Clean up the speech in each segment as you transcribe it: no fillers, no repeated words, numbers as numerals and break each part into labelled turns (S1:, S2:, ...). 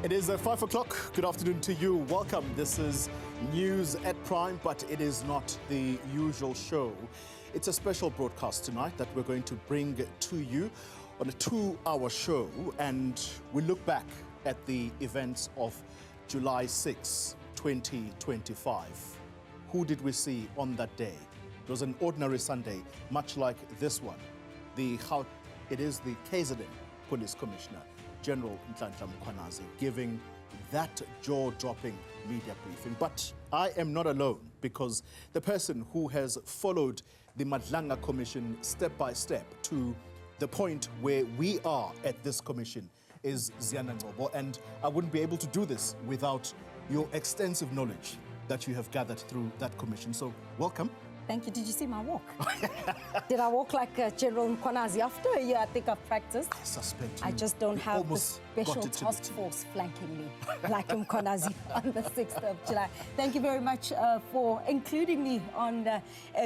S1: It is 5 o'clock. Good afternoon to you. Welcome. This is News at Prime, but it is not the usual show. It's a special broadcast tonight that we're going to bring to you on a 2-hour show, and we look back at the events of July 6, 2025. Who did we see on that day? It was an ordinary Sunday, much like this one. It is the KZN Police Commissioner, General Nhlanhla Mkhwanazi, giving that jaw-dropping media briefing. But I am not alone, because the person who has followed the Madlanga Commission step by step to the point where we are at this commission is Ziyanda Ngcobo, and I wouldn't be able to do this without your extensive knowledge that you have gathered through that commission. So welcome.
S2: Thank you. Did you see my walk? Did I walk like General Mkhwanazi? After a year, I think I've practiced.
S1: I suspect
S2: I just don't have the special task force flanking me like Mkhwanazi on the 6th of July. Thank you very much for including me on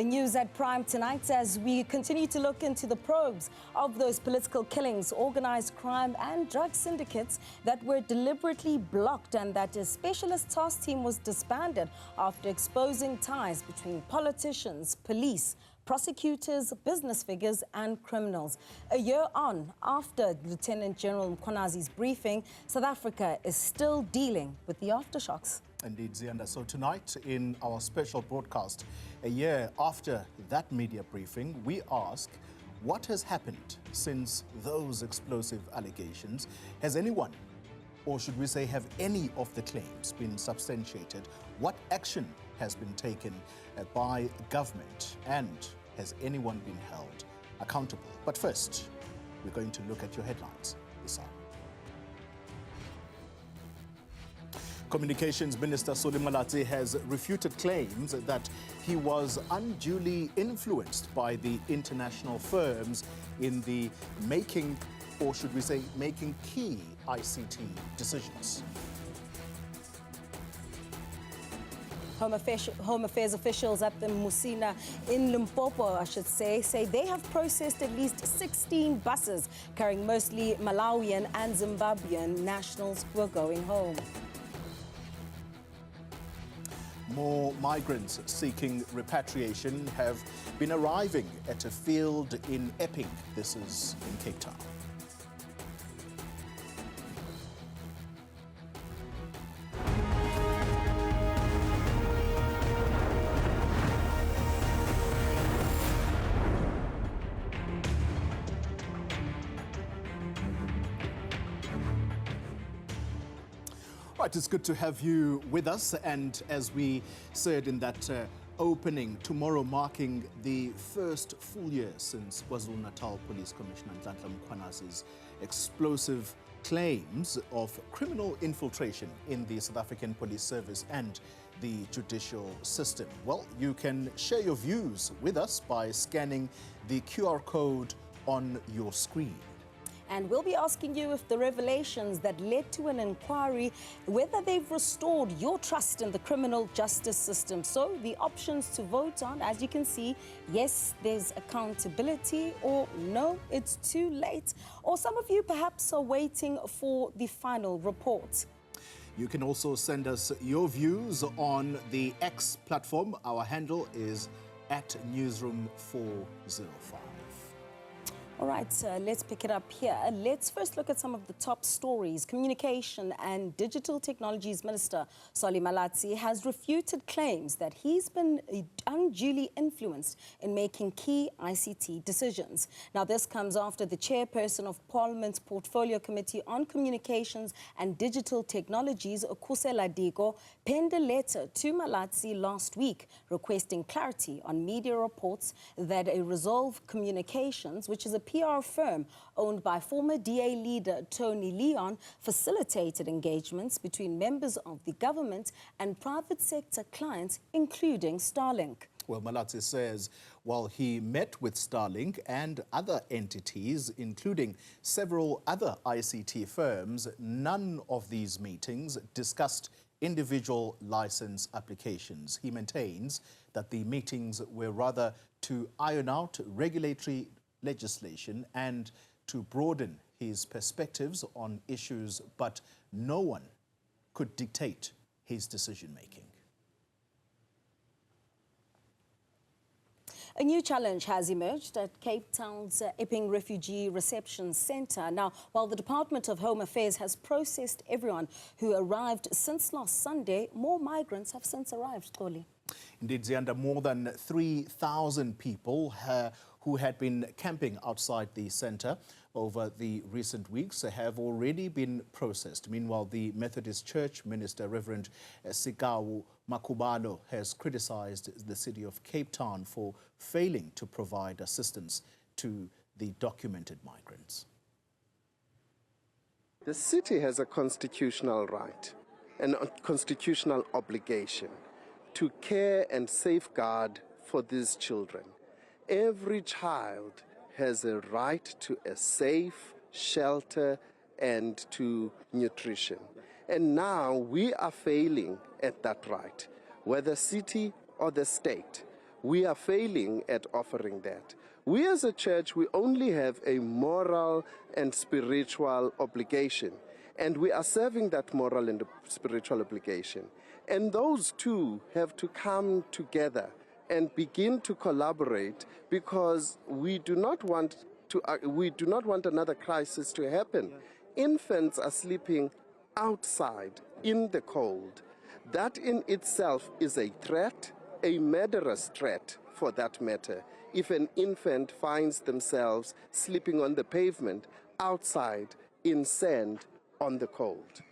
S2: News at Prime tonight as we continue to look into the probes of those political killings, organized crime and drug syndicates that were deliberately blocked, and that a specialist task team was disbanded after exposing ties between politicians, police, prosecutors, business figures and criminals. A year on, after Lieutenant General Mkhwanazi's briefing, South Africa is still dealing with the aftershocks.
S1: Indeed, Ziyanda. So tonight in our special broadcast, a year after that media briefing, we ask, what has happened since those explosive allegations? Has anyone, or should we say have any of the claims been substantiated? What action has been taken by government, and has anyone been held accountable? But first, we're going to look at your headlines this hour. Communications Minister Xoli has refuted claims that he was unduly influenced by the international firms in the making, or should we say, making key ICT decisions.
S2: Home Affairs officials at the Musina in Limpopo, I should say they have processed at least 16 buses carrying mostly Malawian and Zimbabwean nationals who are going home.
S1: More migrants seeking repatriation have been arriving at a field in Epping. This is in Cape Town. Right, it's good to have you with us, and as we said in that opening, tomorrow marking the first full year since KwaZulu-Natal Police Commissioner Nhlanhla Mkhwanazi's explosive claims of criminal infiltration in the South African Police Service and the judicial system. Well, you can share your views with us by scanning the QR code on your screen.
S2: And we'll be asking you if the revelations that led to an inquiry, whether they've restored your trust in the criminal justice system. So the options to vote on, as you can see, yes, there's accountability, or no, it's too late. Or some of you perhaps are waiting for the final report.
S1: You can also send us your views on the X platform. Our handle is @Newsroom405.
S2: All right, let's pick it up here. Let's first look at some of the top stories. Communication and Digital Technologies Minister Xoli has refuted claims that he's been unduly influenced in making key ICT decisions. Now, this comes after the chairperson of Parliament's Portfolio Committee on Communications and Digital Technologies, Kusela Diko, penned a letter to Malatsi last week requesting clarity on media reports that a Resolve Communications, which is a PR firm owned by former DA leader Tony Leon, facilitated engagements between members of the government and private sector clients, including Starlink.
S1: Well, Malatsi says while he met with Starlink and other entities, including several other ICT firms, none of these meetings discussed individual license applications. He maintains that the meetings were rather to iron out regulatory legislation and to broaden his perspectives on issues, but no one could dictate his decision-making.
S2: A new challenge has emerged at Cape Town's Epping Refugee Reception Centre. Now, while the Department of Home Affairs has processed everyone who arrived since last Sunday, more migrants have since arrived, Xoli.
S1: Indeed, Ziyanda, more than 3,000 people who had been camping outside the centre over the recent weeks have already been processed. Meanwhile, the Methodist Church Minister, Reverend Sikau Makubalo, has criticised the city of Cape Town for failing to provide assistance to the documented migrants.
S3: The city has a constitutional right and a constitutional obligation to care and safeguard for these children. Every child has a right to a safe shelter and to nutrition. And now we are failing at that right, whether city or the state. We are failing at offering that. We as a church, we only have a moral and spiritual obligation, and we are serving that moral and spiritual obligation. And those two have to come together and begin to collaborate, because we do not want another crisis to happen. Infants are sleeping outside in the cold. That in itself is a threat, a murderous threat for that matter, if an infant finds themselves sleeping on the pavement outside in sand on the cold.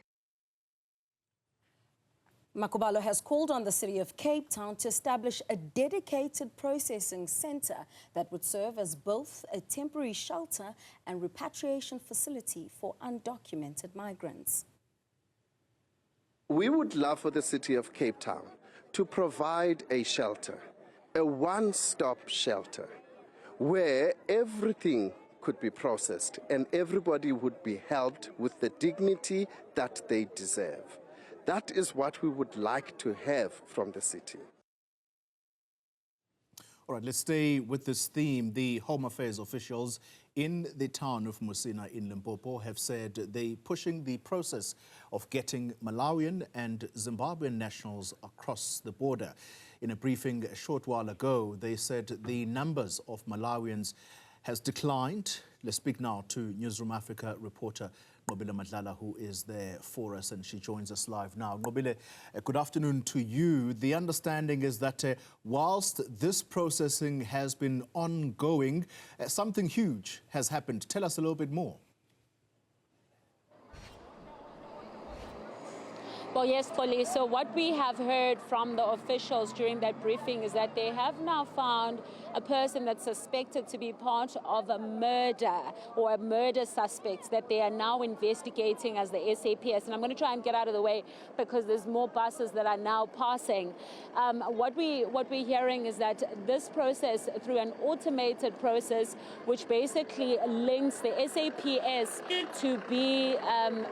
S2: Makubalo has called on the city of Cape Town to establish a dedicated processing centre that would serve as both a temporary shelter and repatriation facility for undocumented migrants.
S3: We would love for the city of Cape Town to provide a shelter, a one-stop shelter, where everything could be processed and everybody would be helped with the dignity that they deserve. That is what we would like to have from the city.
S1: All right, let's stay with this theme. The Home Affairs officials in the town of Musina in Limpopo have said they're pushing the process of getting Malawian and Zimbabwean nationals across the border. In a briefing a short while ago, they said the numbers of Malawians has declined. Let's speak now to Newsroom Africa reporter Madlanga, who is there for us, and she joins us live now. Ngcobo, good afternoon to you. The understanding is that whilst this processing has been ongoing, something huge has happened. Tell us a little bit more.
S4: Well, yes, Xoli. So what we have heard from the officials during that briefing is that they have now found a person that's suspected to be part of a murder or a murder suspect that they are now investigating as the SAPS. And I'm going to try and get out of the way because there's more buses that are now passing. What we're hearing is that this process, through an automated process, which basically links the SAPS to be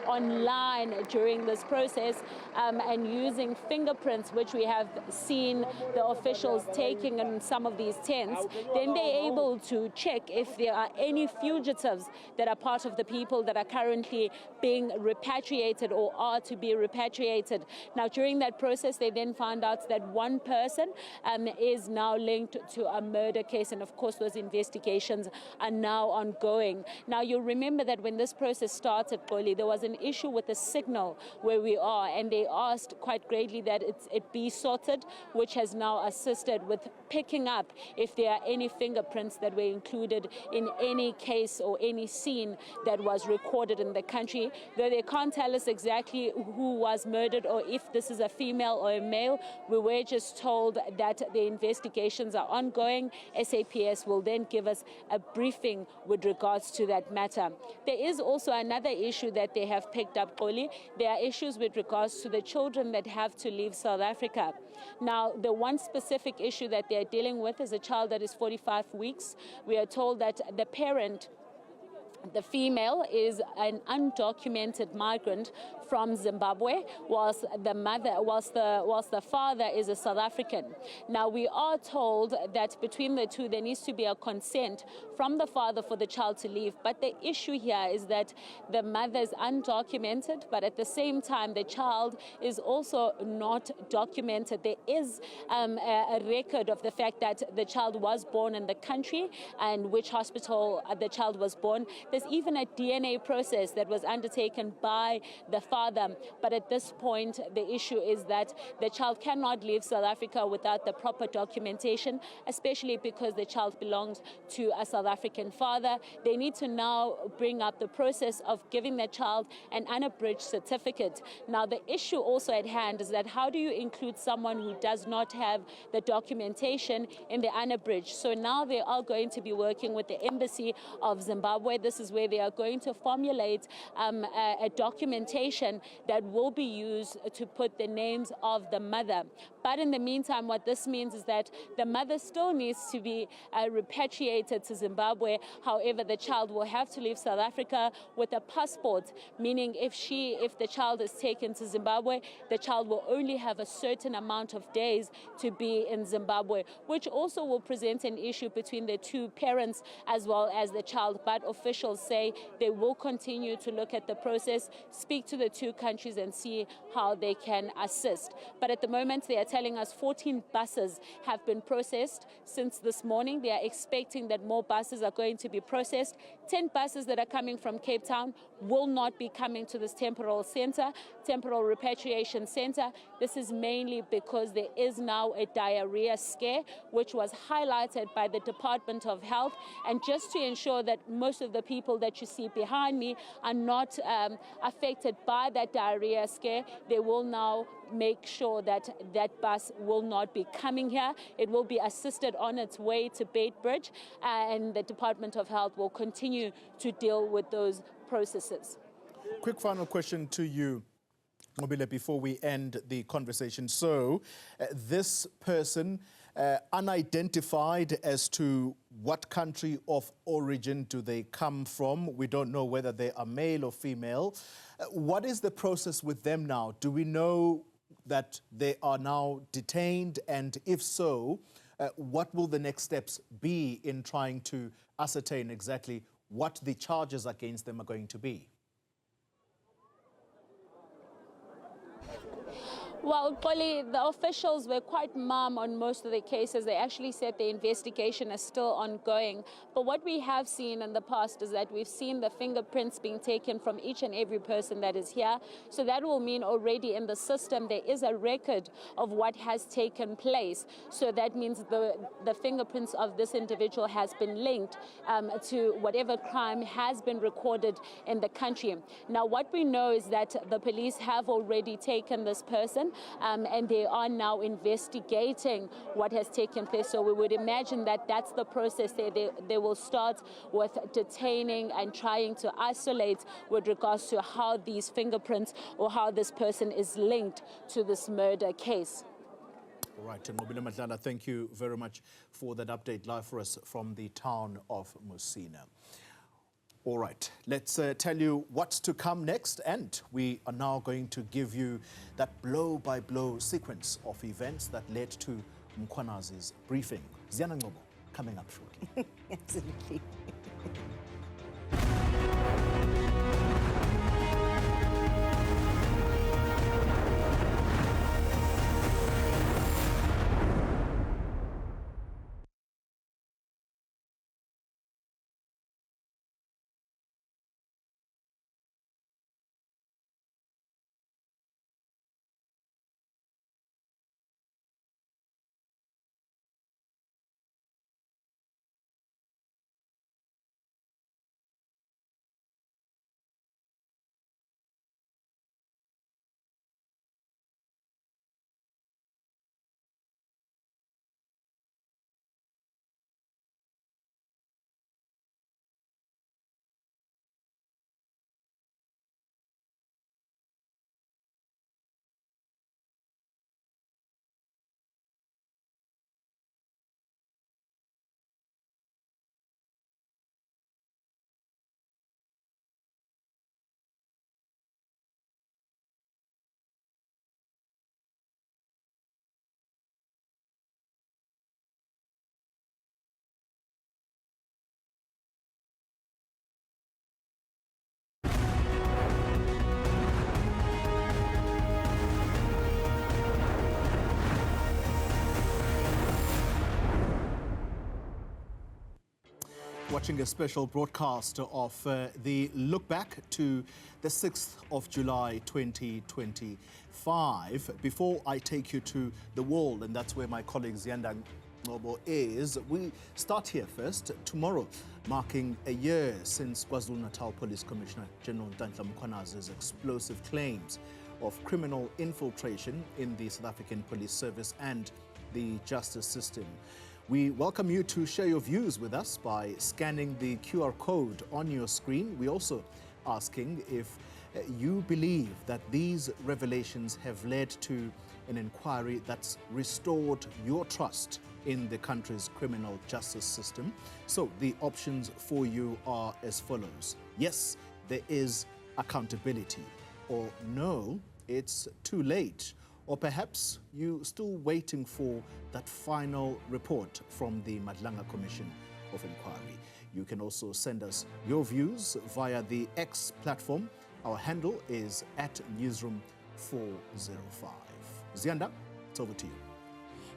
S4: online during this process, and using fingerprints, which we have seen the officials taking in some of these tents, then they're able to check if there are any fugitives that are part of the people that are currently being repatriated or are to be repatriated. Now, during that process, they then found out that one person is now linked to a murder case, and of course, those investigations are now ongoing. Now, you'll remember that when this process started, Xoli, there was an issue with the signal where we are, and they asked quite greatly that it be sorted, which has now assisted with picking up if there are any fingerprints that were included in any case or any scene that was recorded in the country. Though they can't tell us exactly who was murdered or if this is a female or a male, we were just told that the investigations are ongoing. SAPS will then give us a briefing with regards to that matter. There is also another issue that they have picked up, Xoli. There are issues with regards to the children that have to leave South Africa. Now, the one specific issue that they're dealing with is a child that is 45 weeks. We are told that the parent The female is an undocumented migrant from Zimbabwe, whilst the father is a South African. Now, we are told that between the two, there needs to be a consent from the father for the child to leave. But the issue here is that the mother is undocumented, but at the same time, the child is also not documented. There is a record of the fact that the child was born in the country and which hospital the child was born. There's even a DNA process that was undertaken by the father. But at this point, the issue is that the child cannot leave South Africa without the proper documentation, especially because the child belongs to a South African father. They need to now bring up the process of giving the child an unabridged certificate. Now, the issue also at hand is that how do you include someone who does not have the documentation in the unabridged? So now they are going to be working with the Embassy of Zimbabwe. This is where they are going to formulate a documentation that will be used to put the names of the mother. But in the meantime, what this means is that the mother still needs to be repatriated to Zimbabwe. However, the child will have to leave South Africa with a passport, meaning if the child is taken to Zimbabwe, the child will only have a certain amount of days to be in Zimbabwe, which also will present an issue between the two parents as well as the child. But officials say they will continue to look at the process, speak to the two countries and see how they can assist. But at the moment, they are telling us 14 buses have been processed since this morning. They are expecting that more buses are going to be processed. 10 buses that are coming from Cape Town will not be coming to this temporal repatriation center. This is mainly because there is now a diarrhea scare, which was highlighted by the Department of Health. And just to ensure that most of the people that you see behind me are not affected by that diarrhea scare, they will now make sure that that bus will not be coming here. It will be assisted on its way to Beitbridge, and the Department of Health will continue to deal with those processes.
S1: Quick final question to you, Mobile, before we end the conversation. So, this person, unidentified as to what country of origin do they come from? We don't know whether they are male or female. What is the process with them now? Do we know that they are now detained? And if so, what will the next steps be in trying to ascertain exactly what the charges against them are going to be?
S4: Well, Xoli, the officials were quite mum on most of the cases. They actually said the investigation is still ongoing. But what we have seen in the past is that we've seen the fingerprints being taken from each and every person that is here. So that will mean already in the system there is a record of what has taken place. So that means the fingerprints of this individual has been linked to whatever crime has been recorded in the country. Now, what we know is that the police have already taken this person and they are now investigating what has taken place. So we would imagine that that's the process. They will start with detaining and trying to isolate with regards to how these fingerprints or how this person is linked to this murder case.
S1: All right, and Mobile Madlanga, thank you very much for that update live for us from the town of Musina. All right, let's tell you what's to come next, and we are now going to give you that blow-by-blow sequence of events that led to Mkhwanazi's briefing. Ziyanda Ngcobo coming up shortly.
S2: Absolutely.
S1: watching a special broadcast of the look back to the 6th of July 2025. Before I take you to the wall, and that's where my colleague Ziyanda and Ngcobo is, we start here first. Tomorrow, marking a year since KwaZulu-Natal Police Commissioner General Nhlanhla Mkhwanazi's explosive claims of criminal infiltration in the South African Police Service and the justice system. We welcome you to share your views with us by scanning the QR code on your screen. We're also asking if you believe that these revelations have led to an inquiry that's restored your trust in the country's criminal justice system. So the options for you are as follows. Yes, there is accountability. Or no, it's too late. Or perhaps you're still waiting for that final report from the Madlanga Commission of Inquiry. You can also send us your views via the X platform. Our handle is @newsroom405. Ziyanda, it's over to you.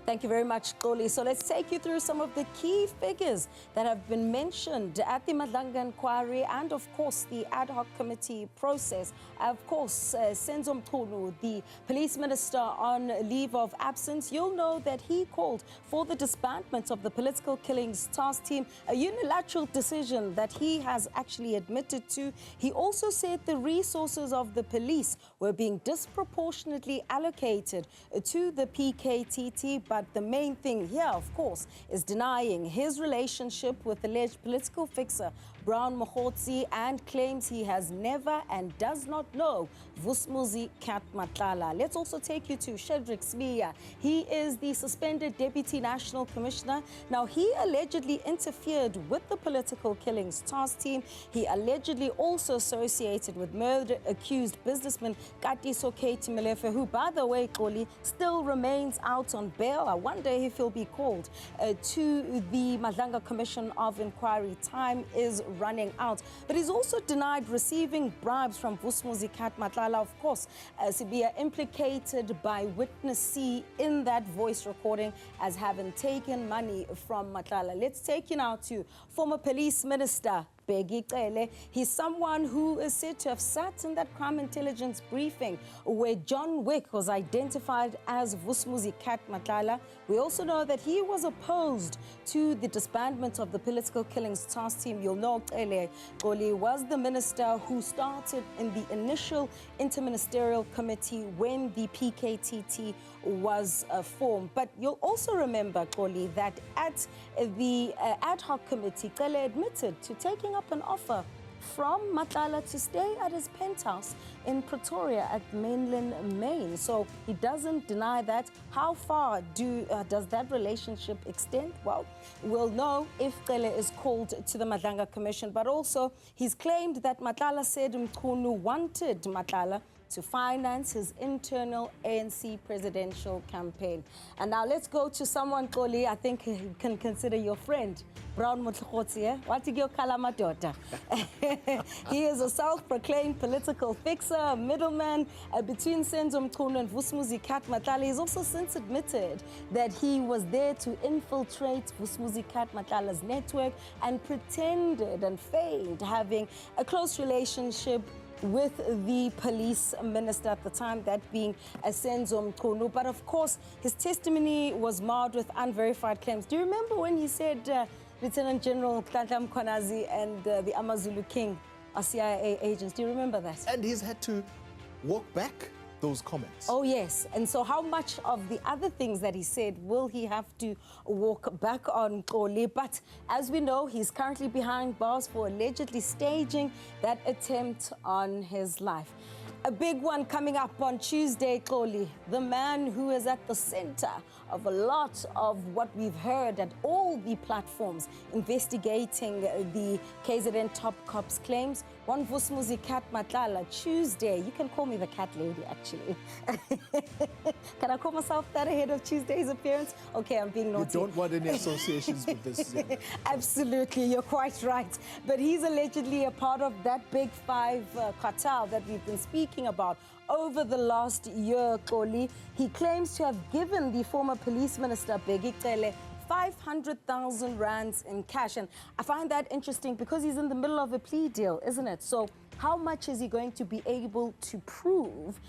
S2: Thank you very much, Xoli. So let's take you through some of the key figures that have been mentioned at the Madlanga Inquiry and, of course, the ad hoc committee process. Of course, Senzo Mkhulu, the police minister on leave of absence, you'll know that he called for the disbandment of the political killings task team, a unilateral decision that he has actually admitted to. He also said the resources of the police were being disproportionately allocated to the PKTT, but the main thing here, of course, is denying his relationship with alleged political fixer Brown Mkhwanazi and claims he has never and does not know Vusmuzi Nhlanhla. Let's also take you to Shedrick Smiya. He is the suspended Deputy National Commissioner. Now, he allegedly interfered with the political killings task team. He allegedly also associated with murder-accused businessman Katiso Kate Melefe, who, by the way, Xoli, still remains out on bail. I wonder if he'll be called to the Madlanga Commission of Inquiry. Time is running out. But he's also denied receiving bribes from Vusmuzi Nhlanhla, of course, Sibia implicated by witness C in that voice recording as having taken money from Nhlanhla. Let's take you now to former police minister Ngcobo. He's someone who is said to have sat in that crime intelligence briefing where John Wick was identified as Vusmuzi Nhlanhla. We also know that he was opposed to the disbandment of the political killings task team. You'll know Xoli was the minister who started in the initial interministerial committee when the PKTT was formed. But you'll also remember, Xoli, that at the ad hoc committee, Xoli admitted to taking up an offer from Nhlanhla to stay at his penthouse in Pretoria at mainland Maine. So he doesn't deny that. How far does that relationship extend? Well, we'll know if Xoli is called to the Madlanga Commission. But also, he's claimed that Nhlanhla said Mkhunu wanted Nhlanhla to finance his internal ANC presidential campaign. And now let's go to someone, Xoli, I think you can consider your friend, Brown Mkhwanazi. He is a self-proclaimed political fixer, a middleman between Senzo Mkhulu and Vusmuzi Nhlanhla. He's also since admitted that he was there to infiltrate Vusmuzi Nhlanhla's network and pretended and feigned having a close relationship with the police minister at the time, that being Senzo Mkhulu. But of course, his testimony was marred with unverified claims. Do you remember when he said Lieutenant General Nhlanhla Mkhwanazi and the Amazulu King are CIA agents? Do you remember that?
S1: And he's had to walk back those comments.
S2: Oh, yes. And so how much of the other things that he said will he have to walk back on, Xoli? But as we know, he's currently behind bars for allegedly staging that attempt on his life. A big one coming up on Tuesday, Xoli. The man who is at the center of a lot of what we've heard at all the platforms investigating the KZN top cops claims. One Vusmuzi Nhlanhla, Tuesday. You can call me the cat lady, actually. Can I call myself that ahead of Tuesday's appearance? Okay, I'm being naughty.
S1: You don't want any associations with this.
S2: Absolutely, you're quite right. But he's allegedly a part of that big five cartel that we've been speaking about over the last year, Xoli. He claims to have given the former police minister Ngcobo 500,000 rands in cash. And I find that interesting because he's in the middle of a plea deal, isn't it? So how much is he going to be able to prove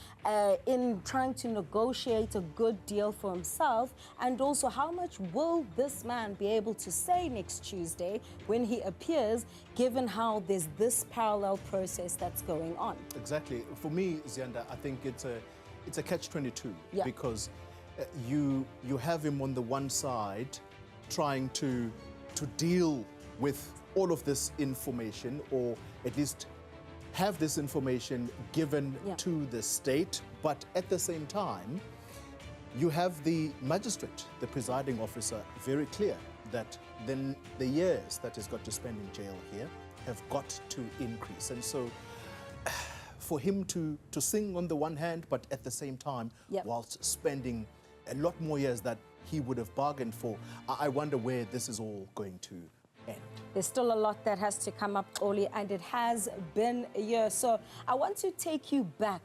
S2: in trying to negotiate a good deal for himself? And also, how much will this man be able to say next Tuesday when he appears, given how there's this parallel process that's going on?
S1: Exactly. For me, Ziyanda, I think it's a catch-22 because you have him on the one side trying to deal with all of this information, or at least have this information given to the state, but at the same time, you have the magistrate, the presiding officer, very clear that then the years that he's got to spend in jail here have got to increase. And so for him to sing on the one hand, but at the same time, whilst spending a lot more years that he would have bargained for, I wonder where this is all going to end.
S2: There's still a lot that has to come up, Xoli, and it has been a year. So I want to take you back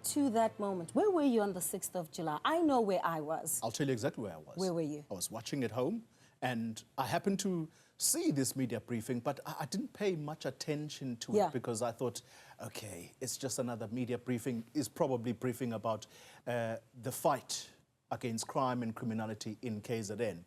S2: to that moment. Where were you on the 6th of July? I know where I was.
S1: I'll tell you exactly where I was.
S2: Where were you?
S1: I was watching at home, and I happened to see this media briefing, but I didn't pay much attention to it because I thought, okay, it's just another media briefing. It's probably briefing about the fight against crime and criminality in KZN.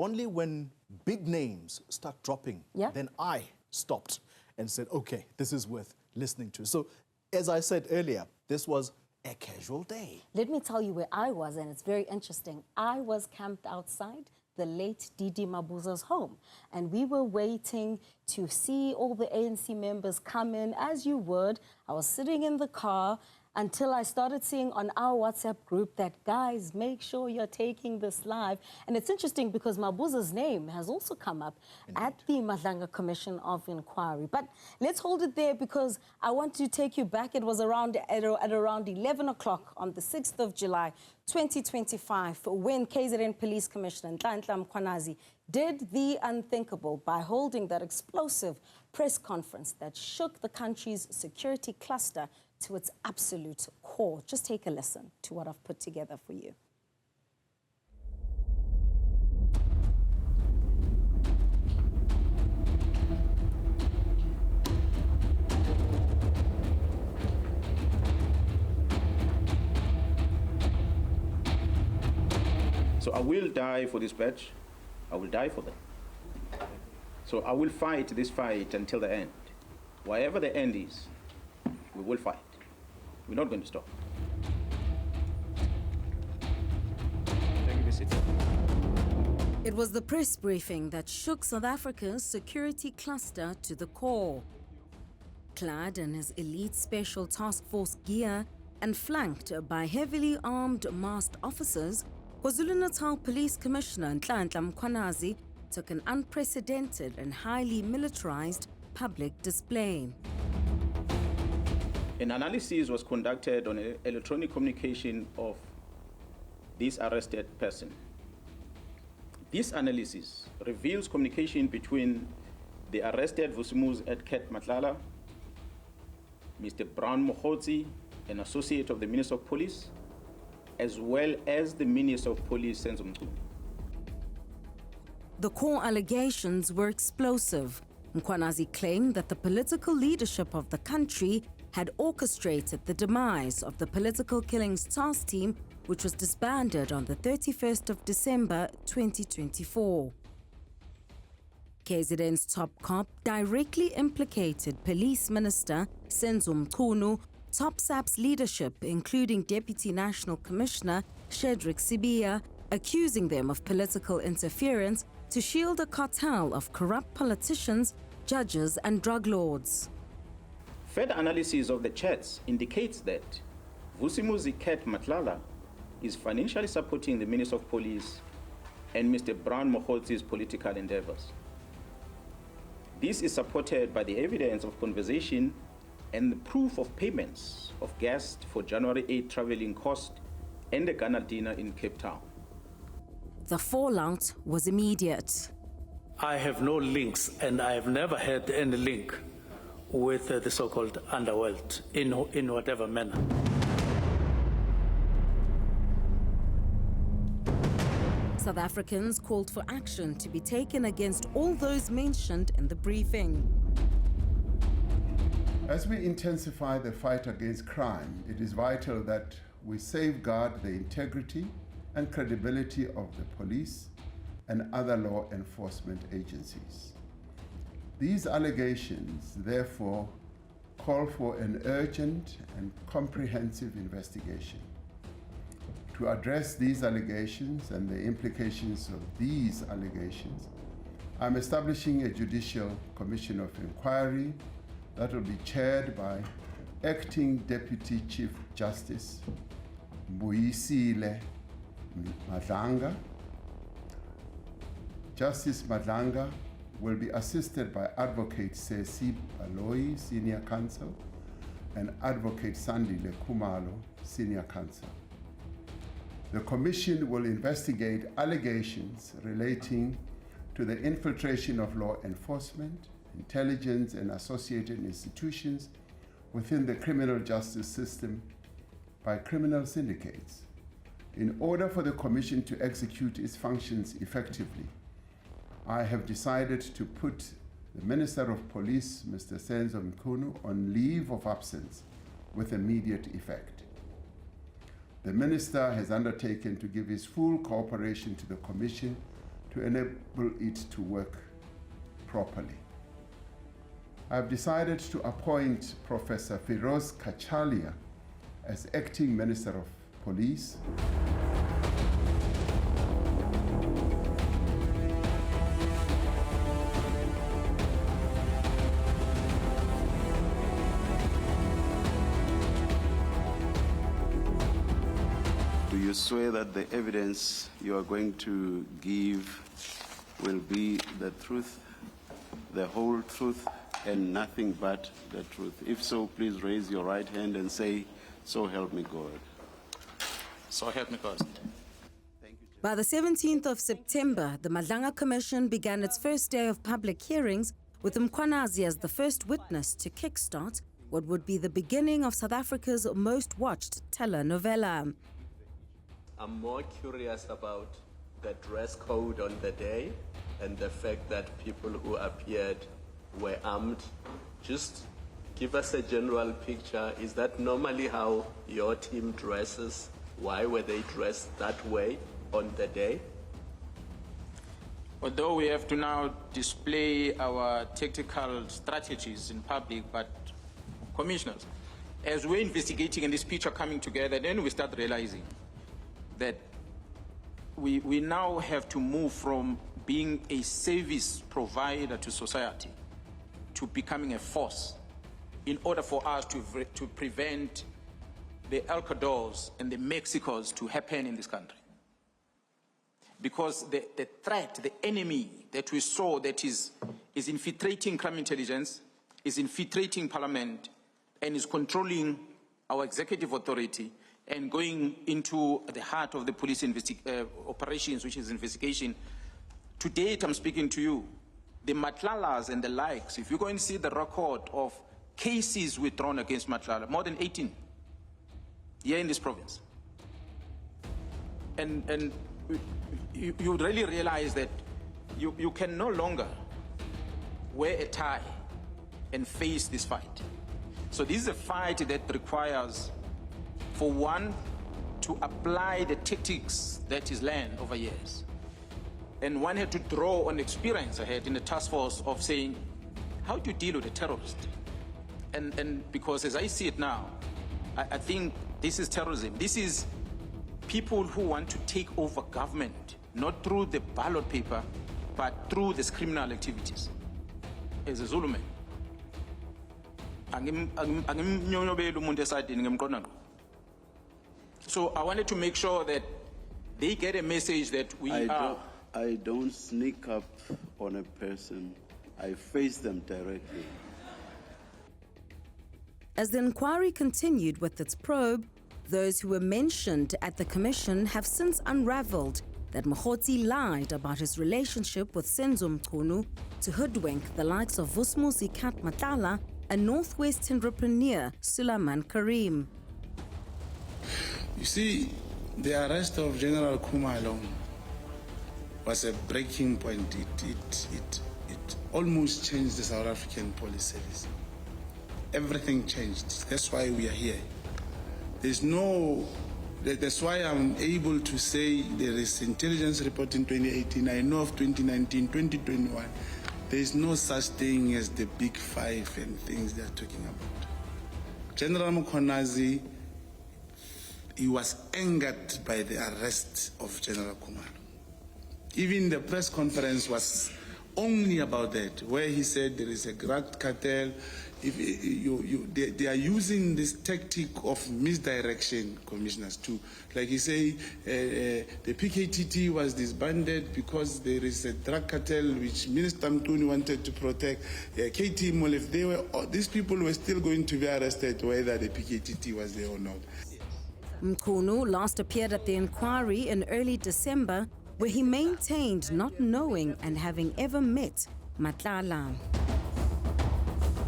S1: Only when big names start dropping, then I stopped and said, okay, this is worth listening to. So, as I said earlier, this was a casual day.
S2: Let me tell you where I was, and it's very interesting. I was camped outside the late Didi Mabuza's home, and we were waiting to see all the ANC members come in, as you would. I was sitting in the car until I started seeing on our WhatsApp group that, guys, make sure you're taking this live. And it's interesting because Mabuza's name has also come up at the Madlanga Commission of Inquiry. But let's hold it there because I want to take you back. It was around at around 11 o'clock on the 6th of July, 2025, when KZN Police Commissioner Nhlanhla Mkhwanazi did the unthinkable by holding that explosive press conference that shook the country's security cluster to its absolute core. Just take a listen to what I've put together for you.
S5: So I will die for this badge. I will die for them. So I will fight this fight until the end. Wherever the end is, we will fight. We're not going to stop.
S2: It was the press briefing that shook South Africa's security cluster to the core. Clad in his elite special task force gear and flanked by heavily armed masked officers, KwaZulu-Natal Police Commissioner Nhlanhla Mkhwanazi took an unprecedented and highly militarized public display.
S5: An analysis was conducted on electronic communication of this arrested person. This analysis reveals communication between the arrested Vusimus at Ket Matlala, Mr. Brown Mokhotsi, an associate of the Minister of Police, as well as the Minister of Police, Ngcobo.
S2: The core allegations were explosive. Mkhwanazi claimed that the political leadership of the country had orchestrated the demise of the Political Killings Task Team, which was disbanded on the 31st of December 2024. KZN's top cop directly implicated Police Minister Senzo Mchunu, top SAPS leadership, including Deputy National Commissioner Shedrick Sibia, accusing them of political interference to shield a cartel of corrupt politicians, judges and drug lords.
S5: Further analysis of the chats indicates that Vusimuzi Ket Matlala is financially supporting the Minister of Police and Mr. Brown Mokhotsi's political endeavors. This is supported by the evidence of conversation and the proof of payments of guests for January 8 traveling cost and the Ghana dinner in Cape Town.
S2: The fallout was immediate.
S6: I have no links, and I have never had any link with the so-called underworld in whatever manner.
S2: South Africans called for action to be taken against all those mentioned in the briefing.
S7: As we intensify the fight against crime, it is vital that we safeguard the integrity and credibility of the police and other law enforcement agencies. These allegations, therefore, call for an urgent and comprehensive investigation. To address these allegations and the implications of these allegations, I'm establishing a judicial commission of inquiry that will be chaired by Acting Deputy Chief Justice Madlanga. Justice Madlanga will be assisted by Advocate Sesi Baloyi, Senior Counsel, and Advocate Sandile Khumalo, Senior Counsel. The Commission will investigate allegations relating to the infiltration of law enforcement, intelligence, and associated institutions within the criminal justice system by criminal syndicates. In order for the Commission to execute its functions effectively, I have decided to put the Minister of Police, Mr. Senzo Mkhunu, on leave of absence with immediate effect. The Minister has undertaken to give his full cooperation to the Commission to enable it to work properly. I have decided to appoint Professor Firoz Kachalia as Acting Minister of Police.
S8: Do you swear that the evidence you are going to give will be the truth, the whole truth, and nothing but the truth? If so, please raise your right hand and say, "So help me God."
S9: So help me God.
S2: By the 17th of September, the Madlanga Commission began its first day of public hearings with Mkhwanazi as the first witness to kickstart what would be the beginning of South Africa's most watched telenovela.
S10: I'm more curious about the dress code on the day and the fact that people who appeared were armed. Just give us a general picture. Is that normally how your team dresses? Why were they dressed that way on the day?
S9: Although we have to now display our tactical strategies in public, but commissioners, as we're investigating and this picture coming together, then we start realizing that we now have to move from being a service provider to society to becoming a force in order for us to prevent the Ecuadors and the Mexicos to happen in this country. Because the threat, the enemy that we saw that is infiltrating crime intelligence, is infiltrating parliament, and is controlling our executive authority and going into the heart of the police operations, which is investigation. To date, I'm speaking to you, the Matlalas and the likes, if you go and see the record of cases withdrawn against Matlala, more than 18 here in this province. And you really realize that you can no longer wear a tie and face this fight. So this is a fight that requires, for one, to apply the tactics that is learned over years. And one had to draw on experience ahead in the task force of saying, how do you deal with a terrorist? And because as I see it now, I think this is terrorism. This is people who want to take over government, not through the ballot paper, but through these criminal activities. As a Zulu man, so I wanted to make sure that they get a message that
S8: I don't sneak up on a person. I face them directly.
S2: As the inquiry continued with its probe, those who were mentioned at the commission have since unraveled that Mkhwanazi lied about his relationship with Senzo Mkhunu to hoodwink the likes of Vusmuzi Matala and Northwest entrepreneur Suleiman Karim.
S11: You see, the arrest of General Kuma alone was a breaking point. It almost changed the South African police service. Everything changed. That's why we are here. That's why I'm able to say there is intelligence report in 2018. I know of 2019, 2021. There is no such thing as the big five and things they're talking about. General Mkhwanazi, he was angered by the arrest of General Khumalo. Even the press conference was only about that, where he said there is a drug cartel. They are using this tactic of misdirection, commissioners, too. Like you say, the PKTT was disbanded because there is a drug cartel which Minister Mtuni wanted to protect. KT Mall, if they were, these people were still going to be arrested, whether the PKTT was there or not.
S2: Mkhunu last appeared at the inquiry in early December, where he maintained not knowing and having ever met Madlanga.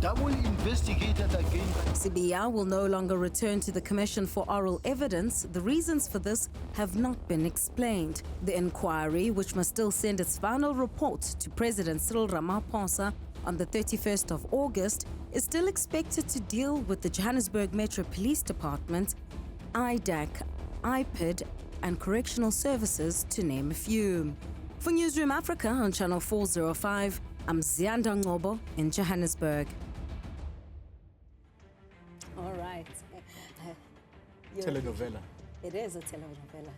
S12: Double investigated again.
S2: Sibiya will no longer return to the Commission for Oral Evidence. The reasons for this have not been explained. The inquiry, which must still send its final report to President Cyril Ramaphosa on the 31st of August, is still expected to deal with the Johannesburg Metro Police Department, IDAC, IPID, and Correctional Services, to name a few. For Newsroom Africa on Channel 405, I'm Ziyanda Ngcobo in Johannesburg. All right.
S1: Telenovela.
S2: It is a telenovela.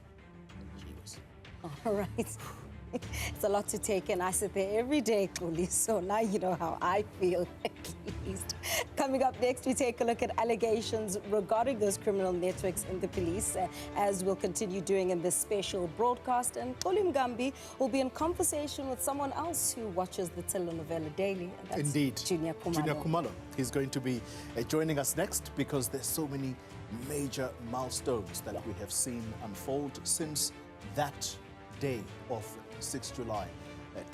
S2: All right. It's a lot to take in. I sit there every day, Xoli, so now you know how I feel, at least. Coming up next, we take a look at allegations regarding those criminal networks in the police, as we'll continue doing in this special broadcast. And Mngambi will be in conversation with someone else who watches the telenovela daily. And that's
S1: Indeed.
S2: Junior Khumalo.
S1: Junior Khumalo. He's going to be joining us next because there's so many major milestones that we have seen unfold since that day of 6 July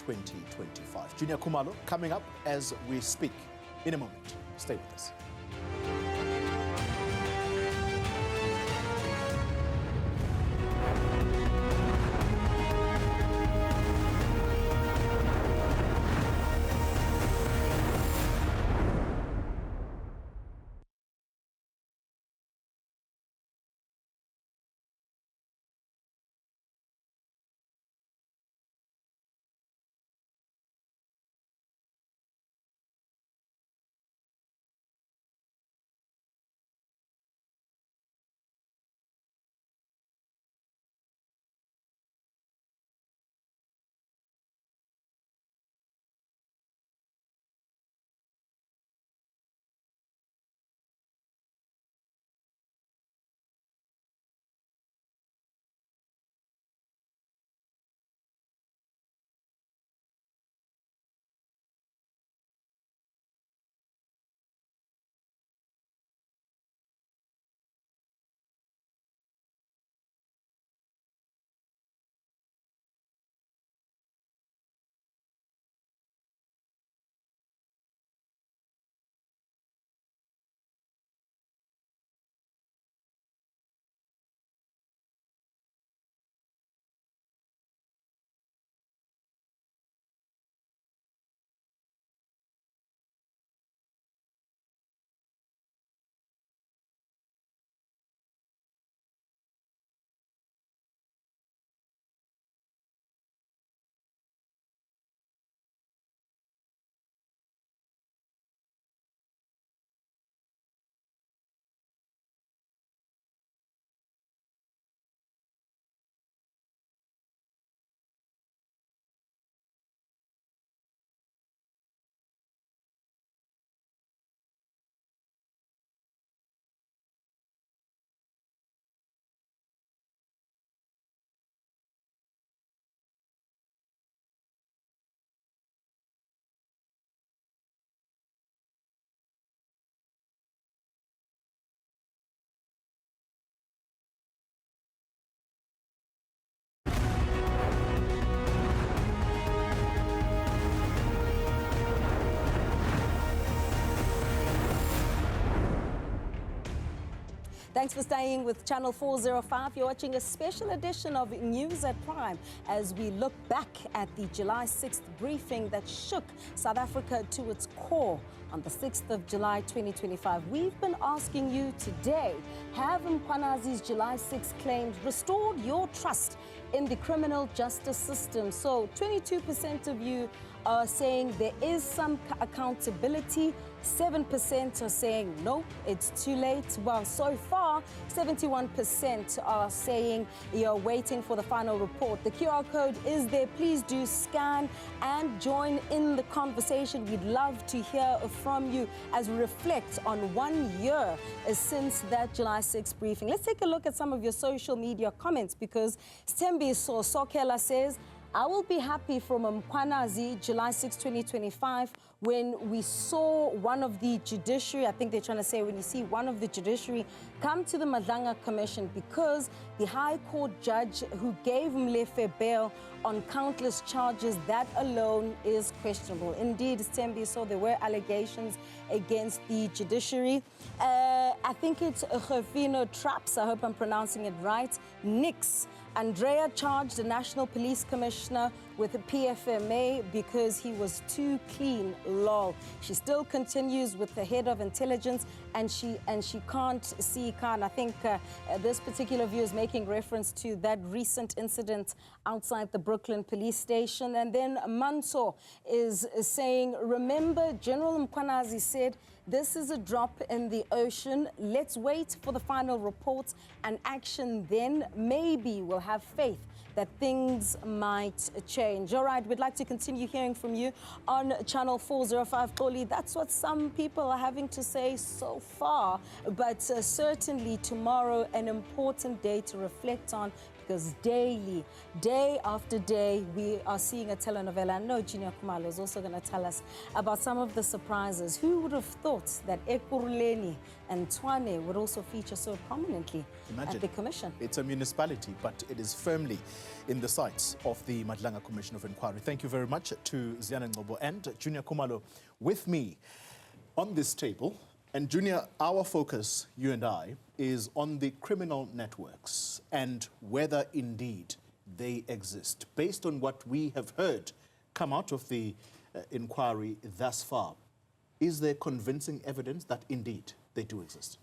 S1: 2025. Junior Khumalo coming up as we speak in a moment. Stay with us.
S2: Thanks for staying with Channel 405. You're watching a special edition of News at Prime as we look back at the July 6th briefing that shook South Africa to its core on the 6th of July 2025. We've been asking you today, have Mkhwanazi's July 6 claims restored your trust in the criminal justice system? So 22% of you are saying there is some accountability. 7% are saying no, it's too late. Well, so far, 71% are saying you're waiting for the final report. The QR code is there. Please do scan and join in the conversation. We'd love to hear from you as we reflect on 1 year since that July 6th briefing. Let's take a look at some of your social media comments, because Stembiso Sokela says, I will be happy from Mkhwanazi, July 6, 2025, when we saw one of the judiciary, I think they're trying to say when you see one of the judiciary come to the Madlanga Commission, because the High Court judge who gave Mlefe bail on countless charges, that alone is questionable. Indeed, Stembi, so there were allegations against the judiciary. I think it's Khofino Traps, I hope I'm pronouncing it right. Nix. Andrea charged the National Police Commissioner with a PFMA because he was too clean, lol. She still continues with the head of intelligence, and she can't see Khan. I think this particular view is making reference to that recent incident outside the Brooklyn police station. And then Manso is saying, remember General Mkhwanazi said, this is a drop in the ocean. Let's wait for the final report and action then. Maybe we'll have faith that things might change. All right, we'd like to continue hearing from you on Channel 405. Xoli, that's what some people are having to say so far, but certainly tomorrow, an important day to reflect on, because daily, day after day, we are seeing a telenovela. I know Junior Khumalo is also going to tell us about some of the surprises. Who would have thought that Ekurhuleni and Tshwane would also feature so prominently at the commission?
S1: It's a municipality, but it is firmly in the sights of the Madlanga Commission of Inquiry. Thank you very much to Ziyanda Ngcobo and Junior Khumalo with me on this table. And Junior, our focus, you and I, is on the criminal networks and whether indeed they exist. Based on what we have heard come out of the inquiry thus far, is there convincing evidence that indeed they do exist?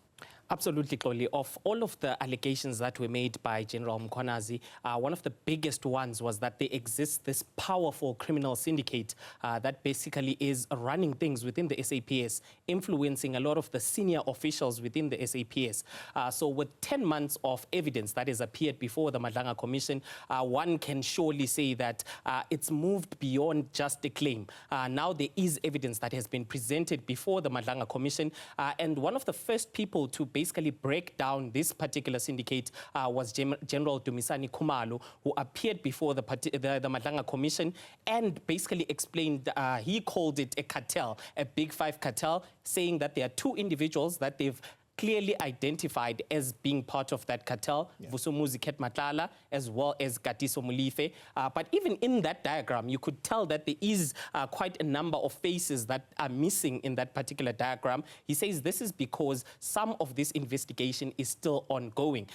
S13: Absolutely, Xoli. Of all of the allegations that were made by General Mkhwanazi, one of the biggest ones was that there exists this powerful criminal syndicate that basically is running things within the SAPS, influencing a lot of the senior officials within the SAPS. So with 10 months of evidence that has appeared before the Madlanga Commission, one can surely say that it's moved beyond just a claim. Now there is evidence that has been presented before the Madlanga Commission, and one of the first people to basically break down this particular syndicate was General Dumisani Khumalo, who appeared before the Madlanga Commission and basically explained, he called it a cartel, a Big Five cartel, saying that there are two individuals that they've clearly identified as being part of that cartel, Vusumuzi Matlala, as well as Gatiso Mulife. But even in that diagram, you could tell that there is quite a number of faces that are missing in that particular diagram. He says this is because some of this investigation is still ongoing.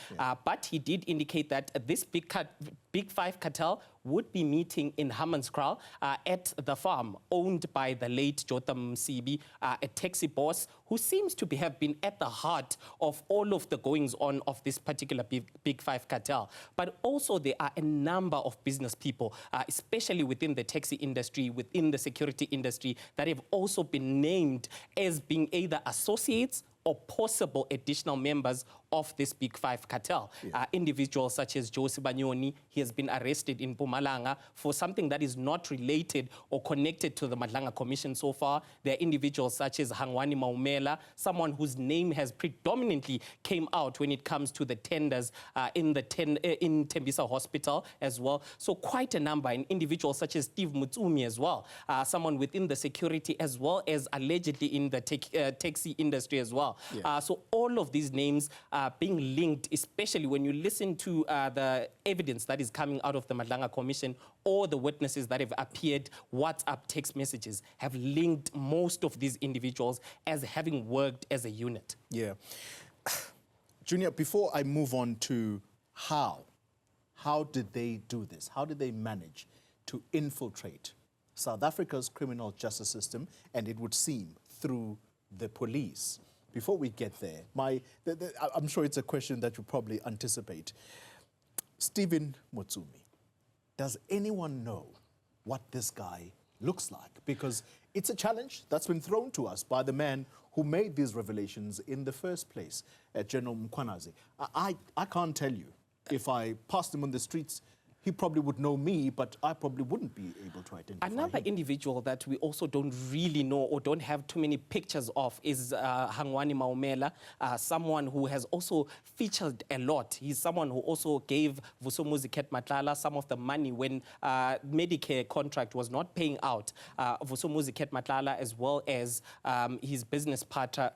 S13: But he did indicate that this Big Five cartel would be meeting in Hammanskraal at the farm owned by the late Jotham Msibi, a taxi boss who seems to have been at the heart of all of the goings-on of this particular Big Five cartel. But also there are a number of business people, especially within the taxi industry, within the security industry, that have also been named as being either associates or possible additional members of this Big Five cartel. Individuals such as Josie Banyoni, he has been arrested in Mpumalanga for something that is not related or connected to the Madlanga Commission so far. There are individuals such as Hangwani Maumela, someone whose name has predominantly came out when it comes to the tenders in Tembisa Hospital as well. So quite a number, and individuals such as Steve Mutsumi as well, someone within the security as well as allegedly in the taxi industry as well. So all of these names being linked, especially when you listen to the evidence that is coming out of the Madlanga Commission or the witnesses that have appeared, WhatsApp text messages have linked most of these individuals as having worked as a unit.
S1: Yeah. Junior, before I move on to how did they do this? How did they manage to infiltrate South Africa's criminal justice system, and it would seem through the police? Before we get there, I'm sure it's a question that you probably anticipate. Stephen Mutsumi, does anyone know what this guy looks like? Because it's a challenge that's been thrown to us by the man who made these revelations in the first place, General Mkhwanazi. I can't tell you. If I passed him on the streets, he probably would know me, but I probably wouldn't be able to identify
S13: Another
S1: him.
S13: individual that we also don't really know or don't have too many pictures of is Hangwani Maumela, someone who has also featured a lot. He's someone who also gave Vusumuzi Matlala some of the money when Medicare contract was not paying out. Vusumuzi Matlala, as well as his business partner,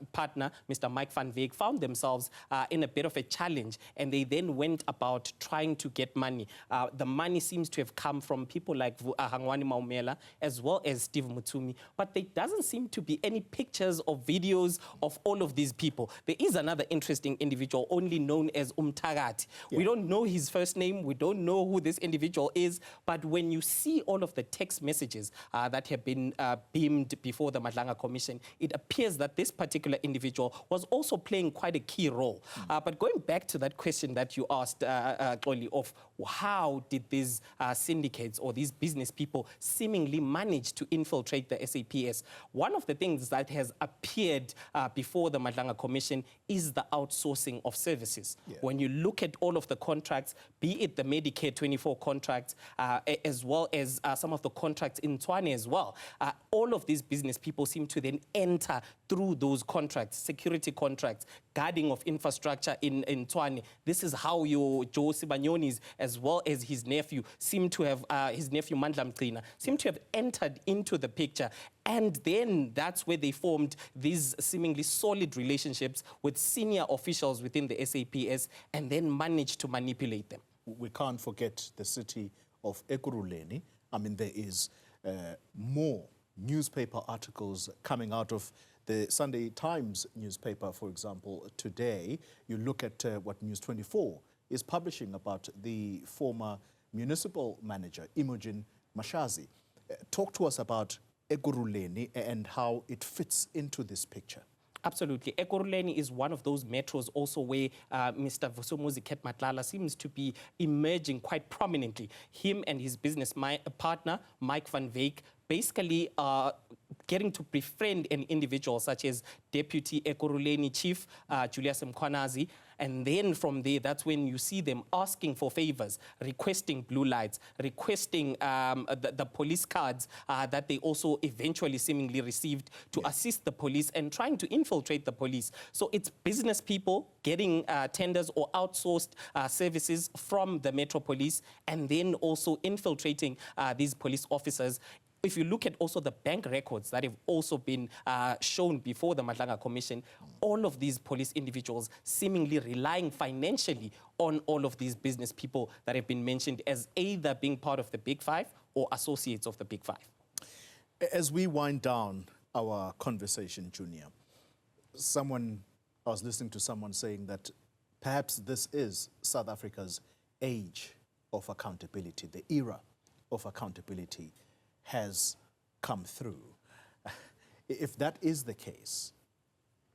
S13: Mr. Mike van Veek, found themselves in a bit of a challenge, and they then went about trying to get money. The money seems to have come from people like Hangwani Maumela as well as Steve Mutsumi, but there doesn't seem to be any pictures or videos of all of these people. There is another interesting individual only known as Umtagati. Yeah. We don't know his first name, we don't know who this individual is, but when you see all of the text messages that have been beamed before the Madlanga Commission, it appears that this particular individual was also playing quite a key role. But going back to that question that you asked, Xoli, of how did these syndicates or these business people seemingly manage to infiltrate the SAPS? One of the things that has appeared before the Madlanga Commission is the outsourcing of services. Yeah. When you look at all of the contracts, be it the Medicare 24 contracts, as well as some of the contracts in Tshwane as well, all of these business people seem to then enter through those contracts, security contracts, guarding of infrastructure in Tshwane. This is how your Joe Sibanyonis, as well as his nephew, seem to have, his nephew Nhlanhla, seem to have entered into the picture. And then that's where they formed these seemingly solid relationships with senior officials within the SAPS and then managed to manipulate them.
S1: We can't forget the city of Ekurhuleni. I mean, there is more newspaper articles coming out of the Sunday Times newspaper, for example, today. You look at what News 24 is publishing about the former municipal manager, Imogen Mashazi. Talk to us about Ekurhuleni and how it fits into this picture.
S13: Absolutely. Ekurhuleni is one of those metros also where Mr. Vusumuzi Matlala seems to be emerging quite prominently. Him and his business partner, Mike van Veek, basically getting to befriend an individual such as Deputy Ekurhuleni Chief Julius Mkhwanazi. And then from there, that's when you see them asking for favors, requesting blue lights, requesting the police cards that they also eventually seemingly received to assist the police and trying to infiltrate the police. So it's business people getting tenders or outsourced services from the Metro Police and then also infiltrating these police officers. If you look at also the bank records that have also been shown before the Madlanga Commission, all of these police individuals seemingly relying financially on all of these business people that have been mentioned as either being part of the Big Five or associates of the Big Five.
S1: As we wind down our conversation, Junior, I was listening to someone saying that perhaps this is South Africa's age of accountability, the era of accountability has come through. If that is the case,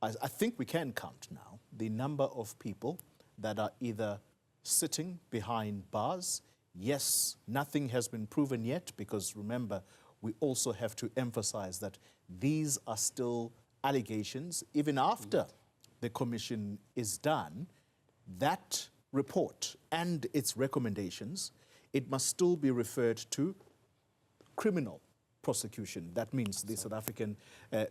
S1: I think we can count now the number of people that are either sitting behind bars. Yes, nothing has been proven yet, because remember, we also have to emphasize that these are still allegations. Even after the commission is done, that report and its recommendations, it must still be referred to criminal prosecution. That means the South African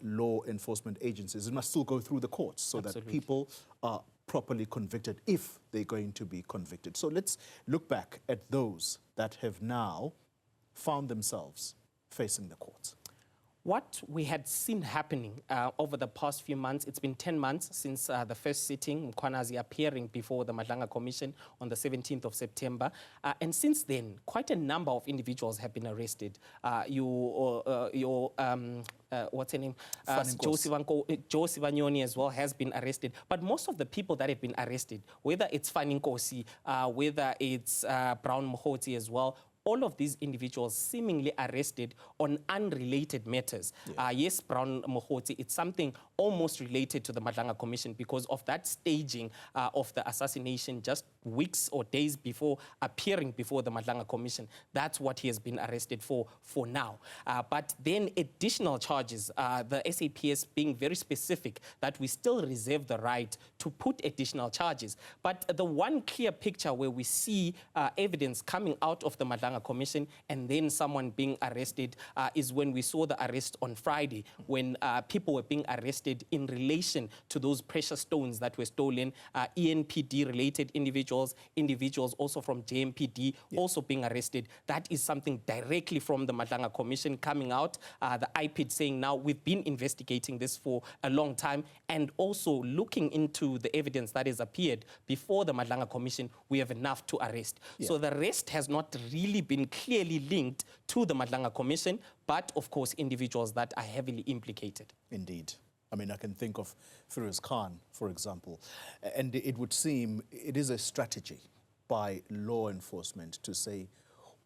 S1: law enforcement agencies. It must still go through the courts so that people are properly convicted if they're going to be convicted. So let's look back at those that have now found themselves facing the courts.
S13: What we had seen happening over the past few months, it's been 10 months since the first sitting, Mkhwanazi appearing before the Madlanga Commission on the 17th of September. And since then, quite a number of individuals have been arrested. What's her name? Joe Sivanyoni as well has been arrested. But most of the people that have been arrested, whether it's Faninkosi, whether it's Brown Mkhwanazi as well, all of these individuals seemingly arrested on unrelated matters. Yes, Brown Mkhwanazi, it's something almost related to the Madlanga Commission because of that staging of the assassination just weeks or days before appearing before the Madlanga Commission. That's what he has been arrested for now. But then additional charges, the SAPS being very specific that we still reserve the right to put additional charges. But the one clear picture where we see evidence coming out of the Madlanga Commission and then someone being arrested is when we saw the arrest on Friday, when people were being arrested in relation to those precious stones that were stolen, ENPD-related individuals also from JMPD also being arrested. That is something directly from the Madlanga Commission coming out, the IPID saying now we've been investigating this for a long time and also looking into the evidence that has appeared before the Madlanga Commission, we have enough to arrest. So the rest has not really been clearly linked to the Madlanga Commission, but of course individuals that are heavily implicated.
S1: Indeed. I mean, I can think of Firoz Khan, for example, and it would seem it is a strategy by law enforcement to say,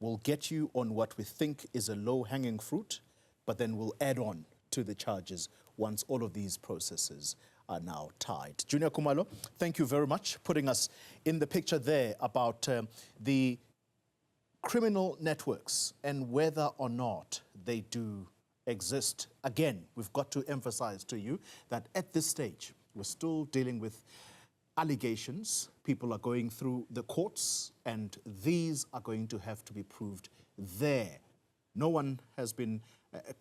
S1: we'll get you on what we think is a low-hanging fruit, but then we'll add on to the charges once all of these processes are now tied. Junior Khumalo, thank you very much, putting us in the picture there about the criminal networks and whether or not they do exist. Again, we've got to emphasize to you that at this stage, we're still dealing with allegations. People are going through the courts, and these are going to have to be proved there. No one has been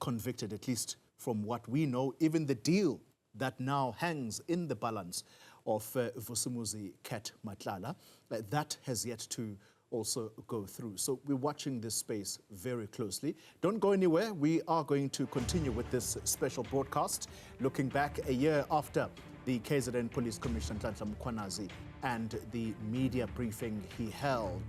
S1: convicted, at least from what we know. Even the deal that now hangs in the balance of Vusumuzi Ket Matlala, that has yet to also go through. So we're watching this space very closely. Don't go anywhere. We are going to continue with this special broadcast, looking back a year after the KZN Police Commissioner Nhlanhla Mkhwanazi and the media briefing he held.